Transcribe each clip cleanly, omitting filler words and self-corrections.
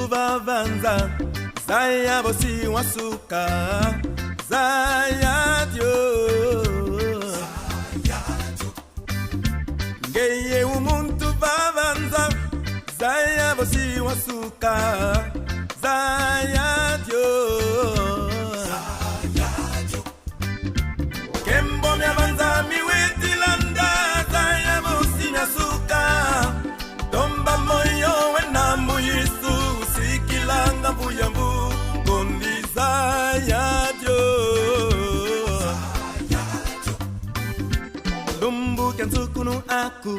vavanza Zaya bosi wasuka Zaya dio Ngeye umuntu vavanza Zaya bosi wasuka Zaya dio Kembo miavanza miwetilanda Zaya bosi wasuka Tomba moyo wena muyisu Sikilanga buyambu Kondiza yadio Lumbu kensukunu aku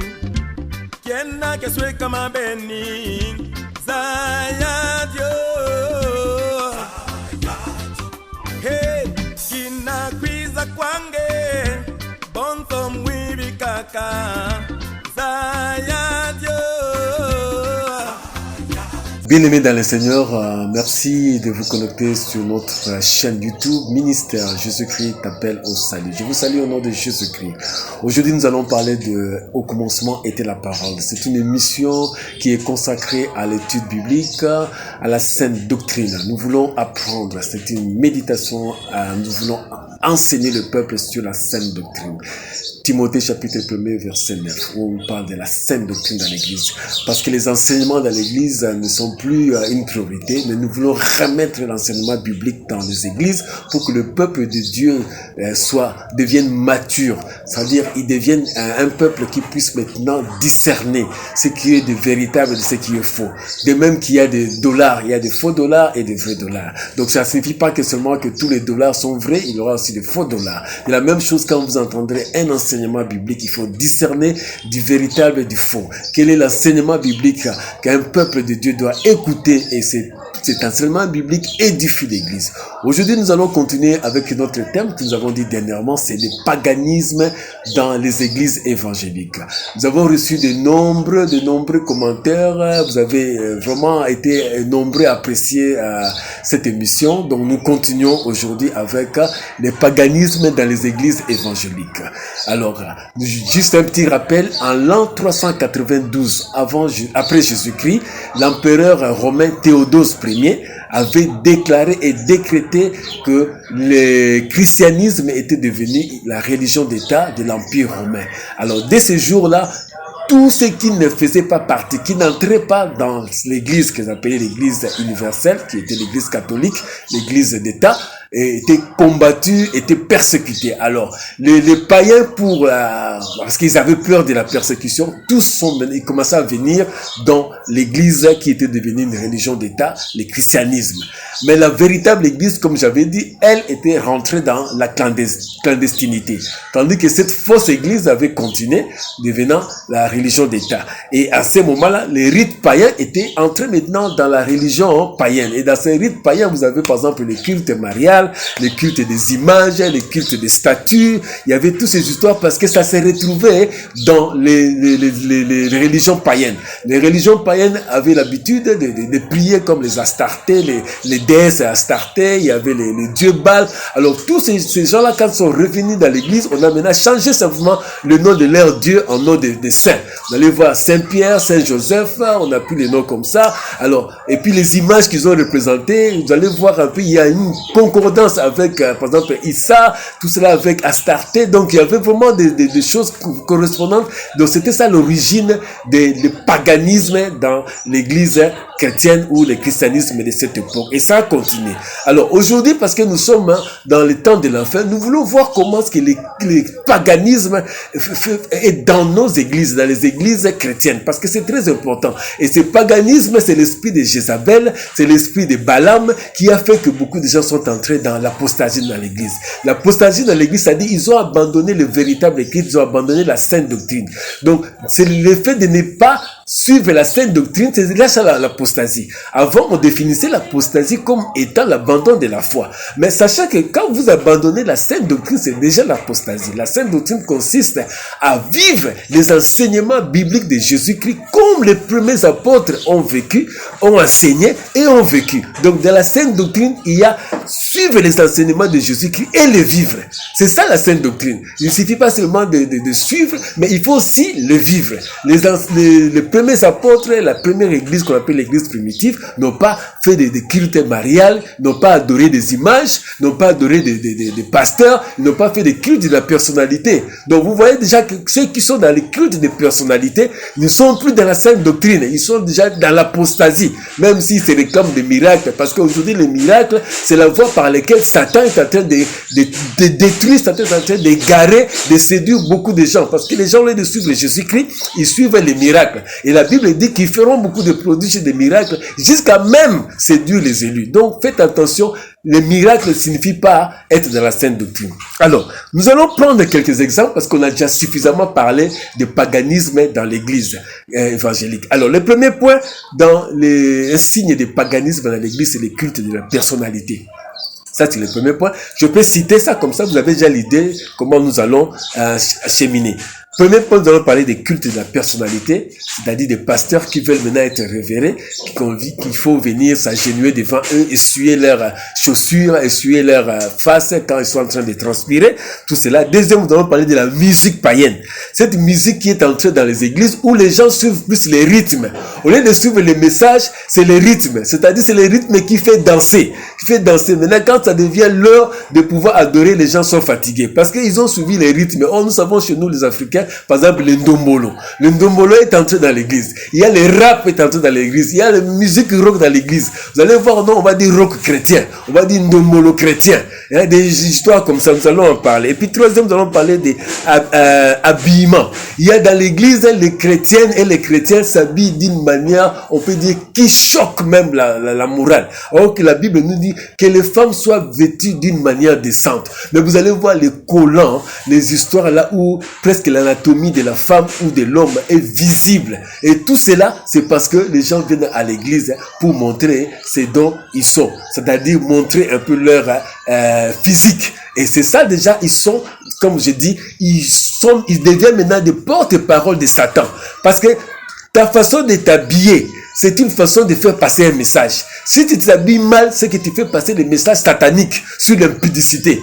Kiena kesweka mabeni Zayadio Hey, kina kwiza kwange Bonto mwibi kaka Zayadio. Bien-aimés dans le Seigneur, merci de vous connecter sur notre chaîne YouTube Ministère Jésus-Christ t'appelle au salut. Je vous salue au nom de Jésus-Christ. Aujourd'hui, nous allons parler de Au commencement était la parole. C'est une émission qui est consacrée à l'étude biblique, à la sainte doctrine. Nous voulons apprendre, c'est une méditation, nous voulons enseigner le peuple sur la sainte doctrine. Timothée chapitre 1 verset 9 où on parle de la sainte doctrine dans l'église. Parce que les enseignements dans l'église ne sont plus une priorité, mais nous voulons remettre l'enseignement biblique dans les églises pour que le peuple de Dieu devienne mature. C'est-à-dire, il devienne un peuple qui puisse maintenant discerner ce qui est de véritable de ce qui est faux. De même qu'il y a des dollars, il y a des faux dollars et des vrais dollars. Donc ça ne signifie pas que seulement que tous les dollars sont vrais, il y aura aussi des faux dollars. Et la même chose quand vous entendrez un enseignement biblique, il faut discerner du véritable et du faux. Quel est l'enseignement biblique qu'un peuple de Dieu doit écouter, et cet enseignement biblique édifie l'église. Aujourd'hui, nous allons continuer avec notre thème que nous avons dit dernièrement, c'est le paganisme dans les églises évangéliques. Nous avons reçu de nombreux commentaires. Vous avez vraiment été nombreux à apprécier cette émission. Donc, nous continuons aujourd'hui avec le paganisme dans les églises évangéliques. Alors, juste un petit rappel, en l'an 392 après Jésus-Christ, l'empereur romain Théodose Ier avait déclaré et décrété que le christianisme était devenu la religion d'État de l'Empire romain. Alors, dès ce jour-là, tout ce qui ne faisait pas partie, qui n'entrait pas dans l'église qu'ils appelaient l'église universelle, qui était l'église catholique, l'église d'État, étaient combattus, étaient persécutés. Alors, les païens, parce qu'ils avaient peur de la persécution, ils commençaient à venir dans l'église qui était devenue une religion d'État, le christianisme. Mais la véritable église, comme j'avais dit, elle était rentrée dans la clandestinité. Tandis que cette fausse église avait continué, devenant la religion d'État. Et à ce moment-là, les rites païens étaient entrés maintenant dans la religion païenne. Et dans ces rites païens, vous avez par exemple le culte marial, les cultes des images, les cultes des statues. Il y avait toutes ces histoires parce que ça s'est retrouvé dans les religions païennes. Les religions païennes avaient l'habitude de prier comme les Astartés, les déesses Astartés, il y avait les dieux Baal. Alors tous ces gens-là, quand ils sont revenus dans l'église, on a maintenant changé simplement le nom de leur dieu en nom de saint. Vous allez voir Saint-Pierre, Saint-Joseph, on a pris les noms comme ça. Alors, et puis les images qu'ils ont représentées, vous allez voir un peu, il y a une concordance avec, par exemple, Issa, tout cela avec Astarté. Donc, il y avait vraiment des choses correspondantes. Donc, c'était ça l'origine du paganisme dans l'église chrétienne ou le christianisme de cette époque. Et ça a continué. Alors, aujourd'hui, parce que nous sommes dans le temps de la fin, nous voulons voir comment est-ce que le paganisme est dans nos églises, dans les églises chrétiennes. Parce que c'est très important. Et ce paganisme, c'est l'esprit de Jézabel, c'est l'esprit de Balaam qui a fait que beaucoup de gens sont entrés dans l'apostasie dans l'église. L'apostasie dans l'église, ça dit ils ont abandonné le véritable Christ, ils ont abandonné la sainte doctrine. Donc, c'est le fait de ne pas suivre la sainte doctrine, c'est là ça l'apostasie. Avant, on définissait l'apostasie comme étant l'abandon de la foi. Mais sachez que quand vous abandonnez la sainte doctrine, c'est déjà l'apostasie. La sainte doctrine consiste à vivre les enseignements bibliques de Jésus-Christ comme les premiers apôtres ont vécu, ont enseigné et ont vécu. Donc, dans la sainte doctrine, il y a suivre les enseignements de Jésus-Christ et les vivre. C'est ça la sainte doctrine. Il ne suffit pas seulement de suivre, mais il faut aussi le vivre. Les premiers apôtres, la première église qu'on appelle l'église primitive, n'ont pas fait des cultes mariales, n'ont pas adoré des images, n'ont pas adoré des pasteurs, n'ont pas fait des cultes de la personnalité. Donc vous voyez déjà que ceux qui sont dans les cultes de personnalité ne sont plus dans la sainte doctrine. Ils sont déjà dans l'apostasie, même s'ils se réclament des miracles. Parce qu'aujourd'hui, les miracles, c'est la voie par laquelle Satan est en train de détruire, Satan est en train d'égarer, de séduire beaucoup de gens. Parce que les gens, au lieu de suivre Jésus-Christ, ils suivent les miracles. Et la Bible dit qu'ils feront beaucoup de prodiges et de miracles jusqu'à même séduire les élus. Donc, faites attention, les miracles ne signifient pas être dans la sainte doctrine. Alors, nous allons prendre quelques exemples parce qu'on a déjà suffisamment parlé de paganisme dans l'église évangélique. Alors, le premier point dans les signes de paganisme dans l'église, c'est le culte de la personnalité. Ça, c'est le premier point. Je peux citer ça comme ça, vous avez déjà l'idée comment nous allons cheminer. Premier point, nous allons parler des cultes de la personnalité, c'est-à-dire des pasteurs qui veulent maintenant être révérés, qui convient qu'il faut venir s'agenouiller devant eux, essuyer leurs chaussures, essuyer leurs faces quand ils sont en train de transpirer, tout cela. Deuxième, nous allons parler de la musique païenne. Cette musique qui est entrée dans les églises où les gens suivent plus les rythmes. Au lieu de suivre les messages, c'est les rythmes, c'est-à-dire c'est les rythmes qui fait danser. Maintenant, quand ça devient l'heure de pouvoir adorer, les gens sont fatigués parce qu'ils ont suivi les rythmes. Oh, nous savons chez nous les Africains, par exemple, le ndombolo. Le ndombolo est entré dans l'église. Il y a le rap est entré dans l'église. Il y a la musique rock dans l'église. Vous allez voir, non, on va dire rock chrétien. On va dire ndombolo chrétien. Il y a des histoires comme ça, nous allons en parler. Et puis, troisième, nous allons parler des habillements. Il y a dans l'église, les chrétiennes et les chrétiens s'habillent d'une manière, on peut dire, qui choque même la morale. Alors que la Bible nous dit que les femmes soient vêtues d'une manière décente. Mais vous allez voir les collants, les histoires là où presque l'anatomie de la femme ou de l'homme est visible. Et tout cela, c'est parce que les gens viennent à l'église pour montrer ce dont ils sont. C'est-à-dire montrer un peu leur physique. Et c'est ça déjà, ils sont, comme je dis, ils deviennent maintenant des porte-parole de Satan. Parce que ta façon de t'habiller, c'est une façon de faire passer un message. Si tu t'habilles mal, c'est que tu fais passer des messages sataniques sur l'impudicité.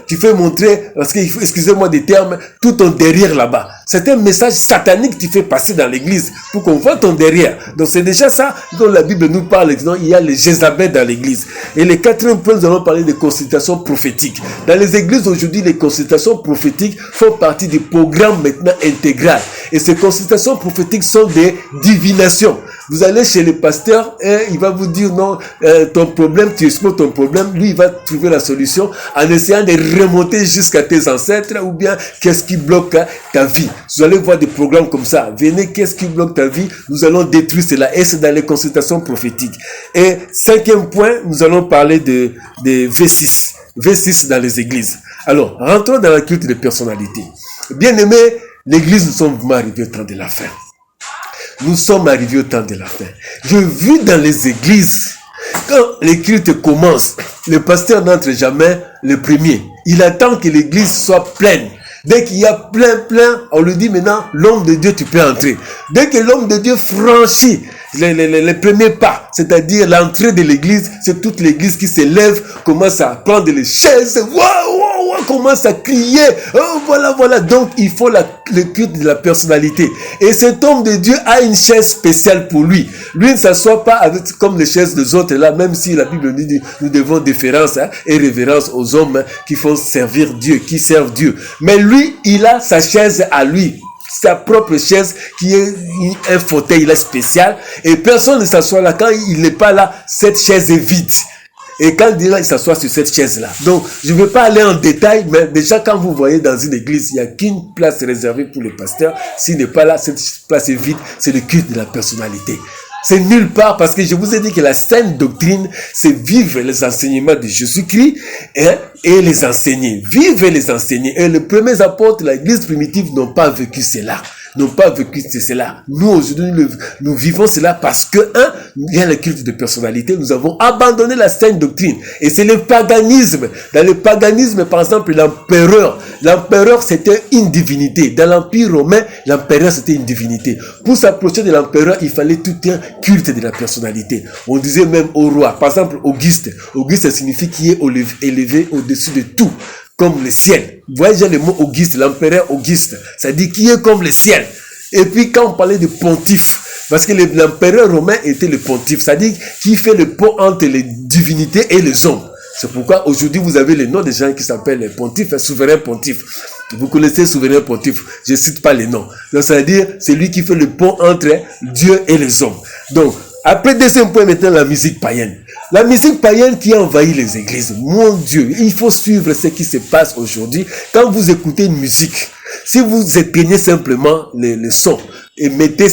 Tu fais montrer, parce qu'il faut, excusez-moi des termes, tout ton derrière là-bas. C'est un message satanique que tu fais passer dans l'église pour qu'on voit ton derrière. Donc c'est déjà ça dont la Bible nous parle. Il y a les Jézabel dans l'église. Et le quatrième point, nous allons parler des consultations prophétiques. Dans les églises aujourd'hui, les consultations prophétiques font partie du programme maintenant intégral. Et ces consultations prophétiques sont des divinations. Vous allez chez le pasteur et il va vous dire non, ton problème, tu exposes ton problème. Lui, il va trouver la solution en essayant de remonter jusqu'à tes ancêtres ou bien qu'est-ce qui bloque ta vie. Vous allez voir des programmes comme ça. Venez, qu'est-ce qui bloque ta vie? Nous allons détruire cela. Et c'est dans les consultations prophétiques. Et cinquième point, nous allons parler de V6. V6 dans les églises. Alors, rentrons dans la culte de personnalité. Bien aimé, l'église, nous sommes vraiment arrivés au temps de la fin. Nous sommes arrivés au temps de la fin. Je vis dans les églises, quand les cultes commencent, le pasteur n'entre jamais le premier. Il attend que l'église soit pleine. Dès qu'il y a plein, on lui dit maintenant, l'homme de Dieu, tu peux entrer. Dès que l'homme de Dieu franchit les premiers pas, c'est-à-dire l'entrée de l'église, c'est toute l'église qui se lève, commence à prendre les chaises, commence à crier, oh voilà. Donc il faut le culte de la personnalité. Et cet homme de Dieu a une chaise spéciale pour lui. Lui ne s'assoit pas comme les chaises des autres là, même si la Bible nous dit nous devons déférence et révérence aux hommes qui font servir Dieu, qui servent Dieu. Mais lui, il a sa chaise à lui. Sa propre chaise qui est un fauteuil là spécial et personne ne s'assoit là. Quand il n'est pas là, cette chaise est vide. Et quand il s'assoit sur cette chaise-là. Donc, je ne vais pas aller en détail, mais déjà quand vous voyez dans une église, il n'y a qu'une place réservée pour le pasteur. S'il n'est pas là, cette place est vide. C'est le culte de la personnalité. C'est nulle part parce que je vous ai dit que la sainte doctrine, c'est vivre les enseignements de Jésus-Christ et les enseigner. Vivre et les enseigner. Et les premiers apôtres de l'église primitive n'ont pas vécu cela. n'ont pas vécu cela. Nous, aujourd'hui, nous vivons cela parce que, il y a le culte de personnalité, nous avons abandonné la sainte doctrine. Et c'est le paganisme. Dans le paganisme, par exemple, l'empereur, c'était une divinité. Dans l'Empire romain, l'empereur, c'était une divinité. Pour s'approcher de l'empereur, il fallait tout un culte de la personnalité. On disait même au roi, par exemple, Auguste. Auguste, ça signifie qui est élevé au-dessus de tout, comme le ciel. Vous voyez déjà le mot Auguste, l'empereur Auguste. Ça dit qui est comme le ciel. Et puis quand on parlait de pontife, parce que l'empereur romain était le pontife, ça dit qui fait le pont entre les divinités et les hommes. C'est pourquoi aujourd'hui vous avez le nom des gens qui s'appellent les pontifes, souverain pontife. Vous connaissez souverain pontife, je ne cite pas les noms. Donc ça veut dire c'est lui qui fait le pont entre Dieu et les hommes. Donc après, deuxième point maintenant, la musique païenne. La musique païenne qui a envahi les églises. Mon Dieu, il faut suivre ce qui se passe aujourd'hui. Quand vous écoutez une musique, si vous éteignez simplement le son et mettez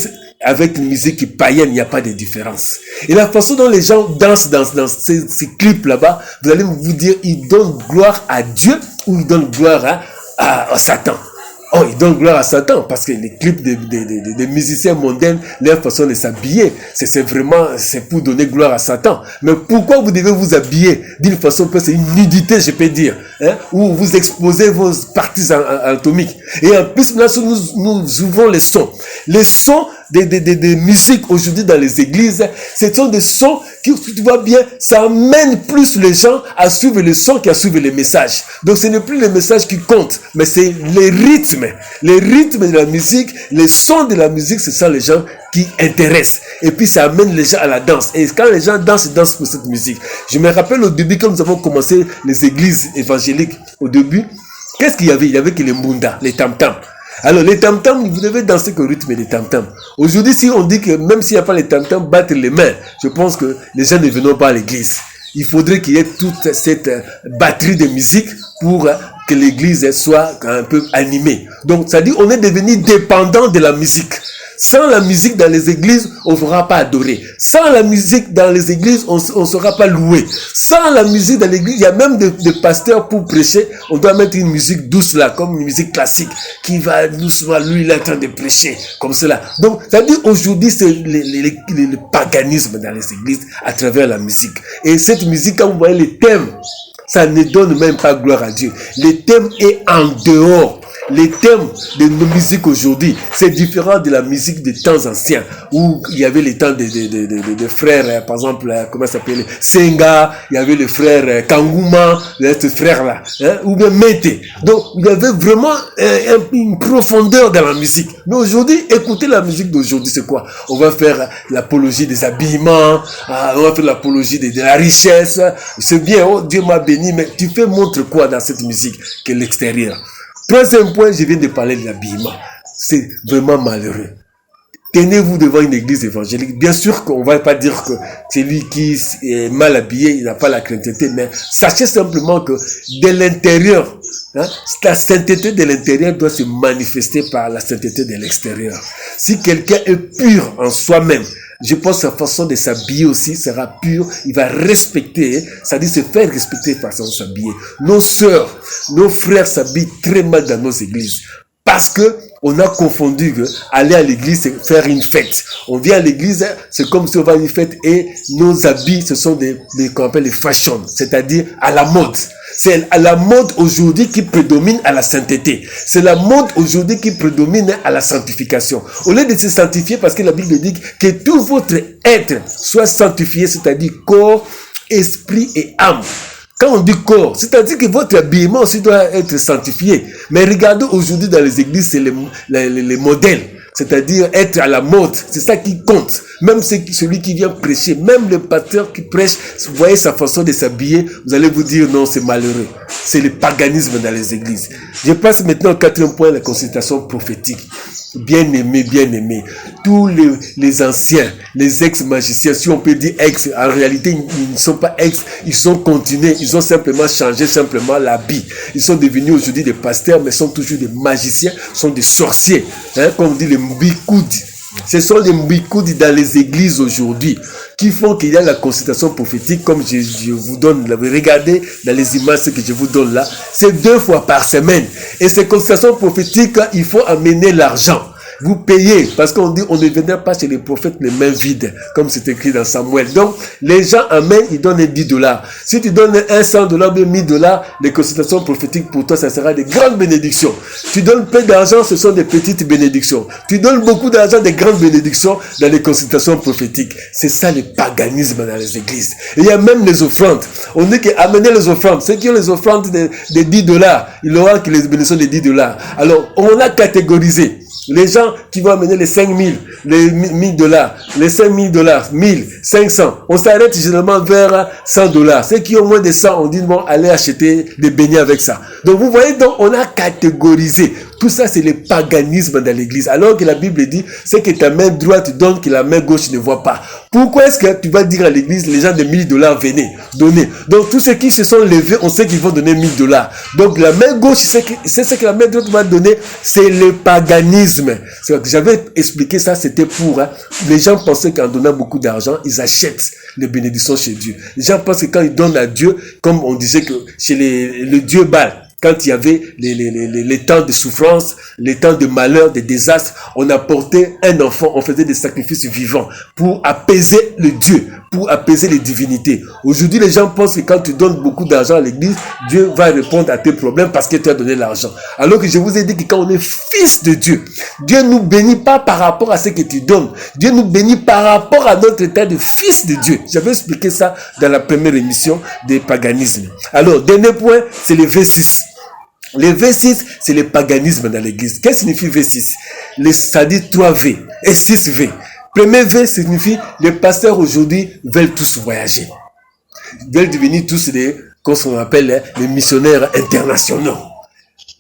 avec une musique païenne, il n'y a pas de différence. Et la façon dont les gens dansent dans ces clips là-bas, vous allez vous dire, ils donnent gloire à Dieu ou ils donnent gloire à Satan. Oh, ils donnent gloire à Satan parce que les clips des musiciens mondains, leur façon de s'habiller, c'est pour donner gloire à Satan. Mais pourquoi vous devez vous habiller d'une façon, c'est une nudité, je peux dire, où vous exposez vos parties anatomiques. Et en plus, là, nous ouvrons les sons. Les sons des musiques aujourd'hui dans les églises, ce sont des sons qui, tu vois bien, ça amène plus les gens à suivre le son qu'à suivre les messages. Donc ce n'est plus les messages qui comptent, mais c'est les rythmes. Les rythmes de la musique, les sons de la musique, ce sont les gens qui intéressent. Et puis ça amène les gens à la danse. Et quand les gens dansent, ils dansent pour cette musique. Je me rappelle au début, quand nous avons commencé les églises évangéliques, au début, qu'est-ce qu'il y avait? Il y avait que les mbunda, les tam-tams. Alors les tam-tams, vous devez danser qu'au rythme des tam-tams. Aujourd'hui, si on dit que même s'il n'y a pas les tam-tams, battre les mains, je pense que les gens ne viendront pas à l'église. Il faudrait qu'il y ait toute cette batterie de musique pour que l'église soit un peu animée. Donc, ça dit, on est devenu dépendant de la musique. Sans la musique dans les églises, on ne sera pas adoré. Sans la musique dans les églises, on ne sera pas loué. Sans la musique dans l'église, il y a même des pasteurs pour prêcher. On doit mettre une musique douce là, comme une musique classique, qui va doucement, lui, il est en train de prêcher, comme cela. Donc, ça dit, aujourd'hui, c'est le paganisme dans les églises à travers la musique. Et cette musique, quand vous voyez les thèmes, ça ne donne même pas gloire à Dieu. Le thème est en dehors. Les thèmes de nos musiques aujourd'hui, c'est différent de la musique des temps anciens, où il y avait les temps de frères, par exemple, comment ça s'appelle, Senga, il y avait le frère Kanguma, ce frère-là, ou bien Mete. Donc, il y avait vraiment une profondeur dans la musique. Mais aujourd'hui, écoutez la musique d'aujourd'hui, c'est quoi? On va faire l'apologie des habillements, on va faire l'apologie de la richesse. C'est bien, oh, Dieu m'a béni, mais tu fais montre quoi dans cette musique que l'extérieur? Troisième point, je viens de parler de l'habillement. C'est vraiment malheureux. Tenez-vous devant une église évangélique. Bien sûr qu'on ne va pas dire que celui qui est mal habillé, il n'a pas la crainteté, mais sachez simplement que de l'intérieur, la sainteté de l'intérieur doit se manifester par la sainteté de l'extérieur. Si quelqu'un est pur en soi-même, je pense que sa façon de s'habiller aussi sera pure. Il va respecter, c'est-à-dire se faire respecter par façon de s'habiller. Nos sœurs, nos frères s'habillent très mal dans nos églises. Parce que on a confondu que aller à l'église, c'est faire une fête. On vient à l'église, c'est comme si on va à une fête et nos habits, ce sont qu'on appelle les fashion, c'est-à-dire à la mode. C'est à la mode aujourd'hui qui prédomine à la sainteté. C'est la mode aujourd'hui qui prédomine à la sanctification. Au lieu de se sanctifier, parce que la Bible dit que tout votre être soit sanctifié, c'est-à-dire corps, esprit et âme. Quand on dit corps, c'est-à-dire que votre habillement aussi doit être sanctifié. Mais regardez aujourd'hui dans les églises, c'est les modèles. C'est-à-dire être à la mode. C'est ça qui compte. Même celui qui vient prêcher, même le pasteur qui prêche, vous voyez sa façon de s'habiller, vous allez vous dire non, c'est malheureux. C'est le paganisme dans les églises. Je passe maintenant au quatrième point, la consultation prophétique. Bien-aimés, tous les anciens, les ex-magiciens, si on peut dire ex, en réalité, ils ne sont pas ex, ils sont continués, ils ont simplement changé l'habit. Ils sont devenus aujourd'hui des pasteurs, mais sont toujours des magiciens, sont des sorciers, comme on dit les mbikoudi. Ce sont les mbikoudi dans les églises aujourd'hui qui font qu'il y a la consultation prophétique, comme je vous donne, regardez dans les images que je vous donne là, c'est 2 fois par semaine. Et ces consultations prophétiques, il faut amener l'argent. Vous payez, parce qu'on dit, on ne viendra pas chez les prophètes les mains vides, comme c'est écrit dans Samuel. Donc, les gens amènent, ils donnent $10. Si tu donnes $100 ou $1000, les consultations prophétiques pour toi, ça sera des grandes bénédictions. Tu donnes peu d'argent, ce sont des petites bénédictions. Tu donnes beaucoup d'argent, des grandes bénédictions dans les consultations prophétiques. C'est ça le paganisme dans les églises. Et il y a même les offrandes. On dit qu'amener les offrandes, ceux qui ont les offrandes de $10, il aura que les bénédictions de $10. Alors, on a catégorisé. Les gens qui vont amener les 5000, les $1000, les $5000, 1500, on s'arrête généralement vers $100. Ceux qui ont moins de 100, on dit bon, allez acheter des beignets avec ça. Donc vous voyez, donc on a catégorisé. Tout ça, c'est le paganisme dans l'église. Alors que la Bible dit, c'est que ta main droite donne que la main gauche ne voit pas. Pourquoi est-ce que tu vas dire à l'église, les gens de $1000, venez, donnez. Donc tous ceux qui se sont levés, on sait qu'ils vont donner $1000. Donc la main gauche, c'est ce que la main droite va donner, c'est le paganisme. J'avais expliqué ça, c'était pour, les gens pensaient qu'en donnant beaucoup d'argent, ils achètent les bénédictions chez Dieu. Les gens pensent que quand ils donnent à Dieu, comme on disait que chez le Dieu Baal, quand il y avait les temps de souffrance, les temps de malheur, de désastre, on apportait un enfant, on faisait des sacrifices vivants pour apaiser le Dieu, pour apaiser les divinités. Aujourd'hui, les gens pensent que quand tu donnes beaucoup d'argent à l'église, Dieu va répondre à tes problèmes parce que tu as donné l'argent. Alors que je vous ai dit que quand on est fils de Dieu, Dieu nous bénit pas par rapport à ce que tu donnes. Dieu nous bénit par rapport à notre état de fils de Dieu. J'avais expliqué ça dans la première émission des paganismes. Alors, dernier point, c'est le V6. Le V6, c'est le paganisme dans l'église. Qu'est-ce que signifie V6? Ça dit 3V et 6V. Premier V signifie les pasteurs aujourd'hui veulent tous voyager. Ils veulent devenir tous comme on appelle les missionnaires internationaux.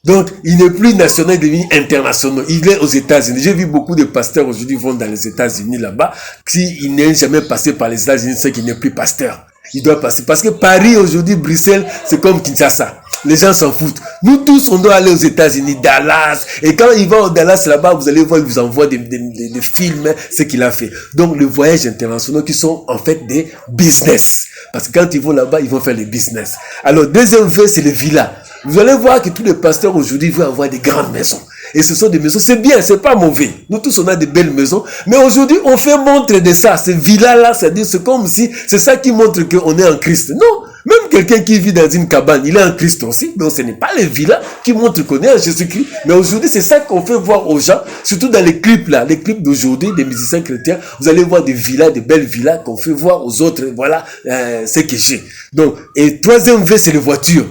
Donc, il n'est plus national, il devient international. Il est aux États-Unis. J'ai vu beaucoup de pasteurs aujourd'hui vont dans les États-Unis là-bas. S'il n'est jamais passé par les États-Unis, c'est qu'il n'est plus pasteur. Il doit passer. Parce que Paris aujourd'hui, Bruxelles, c'est comme Kinshasa. Les gens s'en foutent. Nous tous, on doit aller aux États-Unis, Dallas. Et quand il va au Dallas là-bas, vous allez voir, il vous envoie des films, ce qu'il a fait. Donc, les voyages internationaux qui sont en fait des business. Parce que quand ils vont là-bas, ils vont faire les business. Alors, deuxième V, c'est les villas. Vous allez voir que tous les pasteurs aujourd'hui veulent avoir des grandes maisons. Et ce sont des maisons, c'est bien, c'est pas mauvais. Nous tous, on a des belles maisons. Mais aujourd'hui, on fait montre de ça. Ces villas-là, c'est comme si, c'est ça qui montre qu'on est en Christ. Non, même quelqu'un qui vit dans une cabane, il est en Christ aussi. Donc ce n'est pas les villas qui montrent qu'on est en Jésus-Christ. Mais aujourd'hui, c'est ça qu'on fait voir aux gens. Surtout dans les clips là, les clips d'aujourd'hui, des musiciens chrétiens. Vous allez voir des villas, des belles villas qu'on fait voir aux autres. Voilà, ce que j'ai. Donc, et troisième V, c'est les voitures.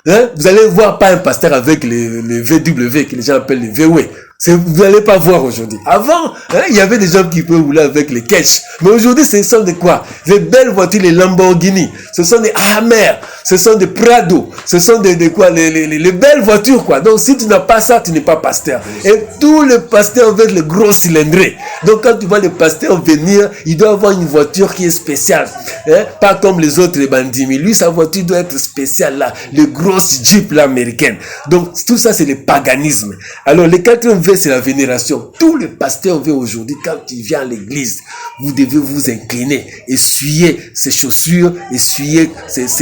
Vous allez voir pas un pasteur avec les VW, que les gens appellent les VW. Vous n'allez pas voir aujourd'hui. Avant, il y avait des gens qui peuvent rouler avec les Ketch. Mais aujourd'hui, ce sont des quoi? Les belles voitures, les Lamborghini. Ce sont des Hammer. Ce sont des Prado. Ce sont des quoi? Les belles voitures, quoi. Donc, si tu n'as pas ça, tu n'es pas pasteur. Et tous les pasteurs veulent les gros cylindrés. Donc, quand tu vois les pasteurs venir, il doit avoir une voiture qui est spéciale. Pas comme les autres, les bandits. Mais lui, sa voiture doit être spéciale, là. Les grosses Jeep, là, américaines. Donc, tout ça, c'est le paganisme. Alors, les quatrième V, c'est la vénération. Tous les pasteurs veulent aujourd'hui, quand il vient à l'église, vous devez vous incliner, essuyer ses chaussures, essuyer,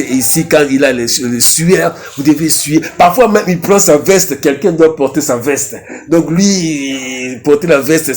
ici, quand il a les sueurs, vous devez essuyer. Parfois même, il prend sa veste, quelqu'un doit porter sa veste. Donc lui, porter la veste,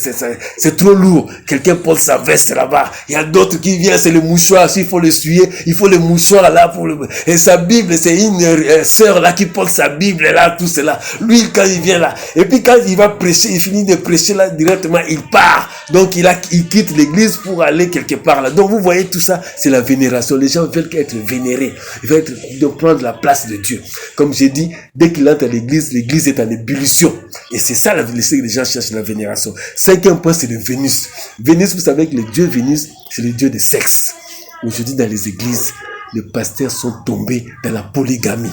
c'est trop lourd. Quelqu'un porte sa veste là-bas. Il y a d'autres qui viennent, c'est le mouchoir. S'il faut l'essuyer, il faut le mouchoir là pour le... Et sa Bible, c'est une sœur là qui porte sa Bible là, tout cela. Lui, quand il vient là, et puis quand il va prêcher, il finit de prêcher là, directement, il part. Donc il quitte l'église pour aller quelque part là. Donc vous voyez tout ça, c'est la vénération. Les gens veulent être vénérés. Ils veulent de prendre la place de Dieu. Comme j'ai dit, dès qu'il entre à l'église est en ébullition. Et c'est ça que les gens cherchent, la vénération. Cinquième point, c'est le Vénus. Vénus, vous savez que le dieu Vénus, c'est le dieu de sexe. Aujourd'hui, dans les églises, les pasteurs sont tombés dans la polygamie.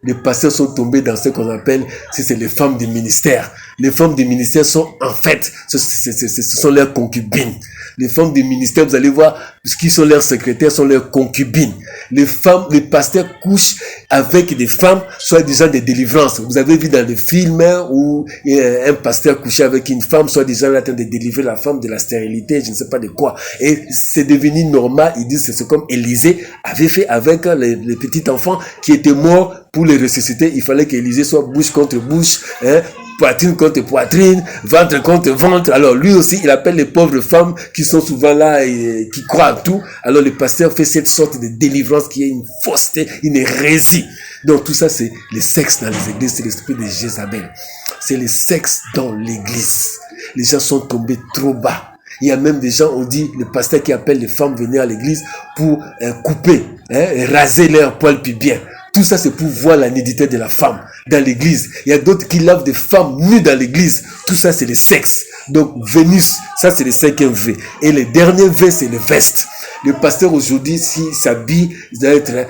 Les pasteurs sont tombés dans ce qu'on appelle, c'est les femmes du ministère. Les femmes du ministère sont, en fait, ce sont leurs concubines. Les femmes du ministère, vous allez voir, qui sont leurs secrétaires, sont leurs concubines. Les pasteurs couchent avec des femmes, soit disant des délivrances. Vous avez vu dans des films où un pasteur couchait avec une femme, soit disant en train de délivrer la femme de la stérilité, je ne sais pas de quoi. Et c'est devenu normal. Ils disent que c'est comme Élisée avait fait avec les petits enfants qui étaient morts. Pour les ressusciter, il fallait qu'Élisée soit bouche contre bouche, poitrine contre poitrine, ventre contre ventre. Alors lui aussi, il appelle les pauvres femmes qui sont souvent là et qui croient à tout. Alors le pasteur fait cette sorte de délivrance qui est une fausseté, une hérésie. Donc tout ça, c'est le sexe dans les églises, c'est l'esprit de Jézabel. C'est le sexe dans l'église. Les gens sont tombés trop bas. Il y a même des gens, on dit, le pasteur qui appelle les femmes venir à l'église pour couper, raser leurs poils puis bien. Tout ça, c'est pour voir la nudité de la femme dans l'église. Il y a d'autres qui lavent des femmes nues dans l'église. Tout ça, c'est le sexe. Donc, Vénus, ça, c'est le 5e V. Et le dernier V, c'est le veste. Le pasteur, aujourd'hui, s'il s'habille, il doit être,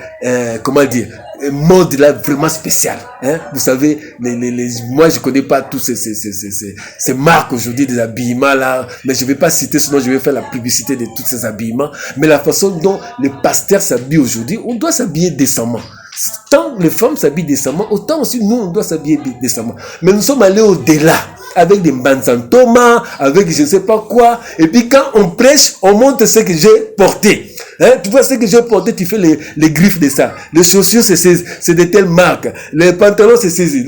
mode là, vraiment spécial. Vous savez, moi, je connais pas tous ces marques aujourd'hui des habillements là, mais je vais pas citer, sinon je vais faire la publicité de tous ces habillements. Mais la façon dont le pasteur s'habille aujourd'hui, on doit s'habiller décemment. Tant les femmes s'habillent décemment, autant aussi nous, on doit s'habiller décemment. Mais nous sommes allés au-delà, avec des banzantomas, avec je ne sais pas quoi. Et puis quand on prêche, on montre ce que j'ai porté. Tu vois ce que j'ai porté, tu fais les griffes de ça. Les chaussures, c'est de telles marques. Les pantalons, c'est ceci.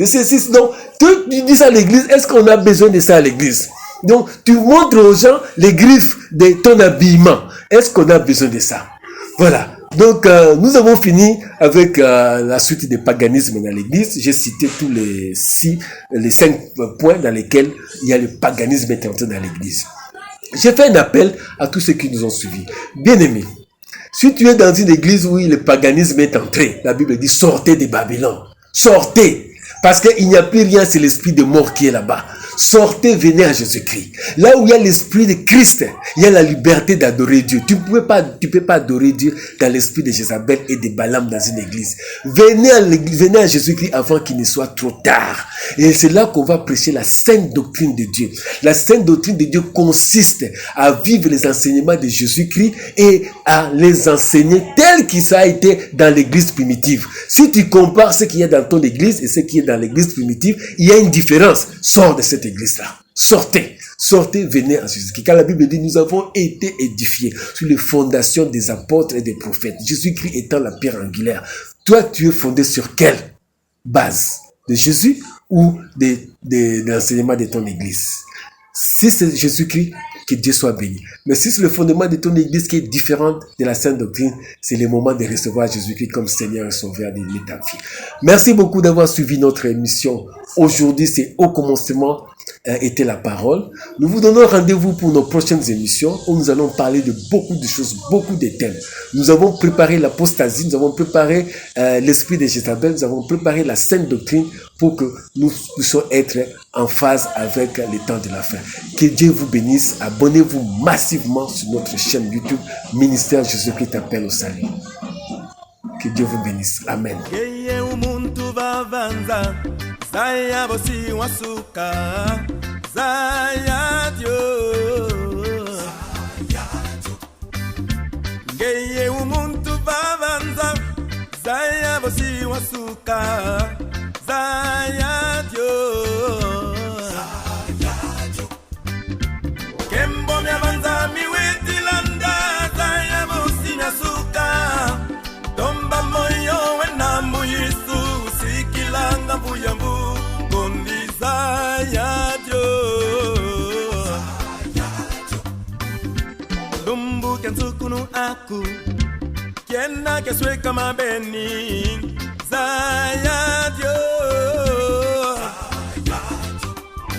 Donc, tu dis ça à l'église, est-ce qu'on a besoin de ça à l'église? Donc, tu montres aux gens les griffes de ton habillement. Est-ce qu'on a besoin de ça? Voilà. Donc, nous avons fini avec la suite des paganismes dans l'église. J'ai cité tous les 5 points dans lesquels il y a le paganisme est entré dans l'église. J'ai fait un appel à tous ceux qui nous ont suivis. Bien-aimés, si tu es dans une église où le paganisme est entré, la Bible dit sortez de Babylone. Sortez. Parce qu'il n'y a plus rien, c'est l'esprit de mort qui est là-bas. Sortez, venez à Jésus-Christ. Là où il y a l'esprit de Christ, il y a la liberté d'adorer Dieu. Tu peux pas adorer Dieu dans l'esprit de Jézabel et de Balaam dans une église. Venez à Jésus-Christ avant qu'il ne soit trop tard. Et c'est là qu'on va prêcher la sainte doctrine de Dieu. La sainte doctrine de Dieu consiste à vivre les enseignements de Jésus-Christ et à les enseigner tel qu'il a été dans l'église primitive. Si tu compares ce qu'il y a dans ton église et ce qui est dans l'église primitive, il y a une différence. Sors de cette église-là. Sortez, venez à Jésus-Christ. Car la Bible dit, nous avons été édifiés sur les fondations des apôtres et des prophètes. Jésus-Christ étant la pierre angulaire. Toi, tu es fondé sur quelle base? De Jésus ou de l'enseignement de ton église? Si c'est Jésus-Christ, que Dieu soit béni. Mais si c'est le fondement de ton église qui est différent de la sainte doctrine, c'est le moment de recevoir Jésus-Christ comme Seigneur et Sauveur de ta vie. Merci beaucoup d'avoir suivi notre émission. Aujourd'hui, c'est au commencement était la parole. Nous vous donnons rendez-vous pour nos prochaines émissions où nous allons parler de beaucoup de choses, beaucoup de thèmes. Nous avons préparé l'apostasie, nous avons préparé l'esprit de Jézabel, nous avons préparé la sainte doctrine pour que nous puissions être en phase avec les temps de la fin. Que Dieu vous bénisse. Abonnez-vous massivement sur notre chaîne YouTube Ministère Jésus-Christ t'appelle au salut. Que Dieu vous bénisse. Amen. Zaya bosi wasuka Zaya Dios Ngeye umuntu babanza Zaya bosi wasuka Zaya Dios Kembo myabanza miwetilanda Zaya bosi wasuka Tomba moyo wena muyisu Sikilanga buyambu Sukunu aku Kiena keswe kama beni Zaya Dios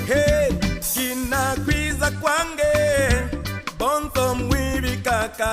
Hey, kina kwiza kwange Bonto mwibi kaka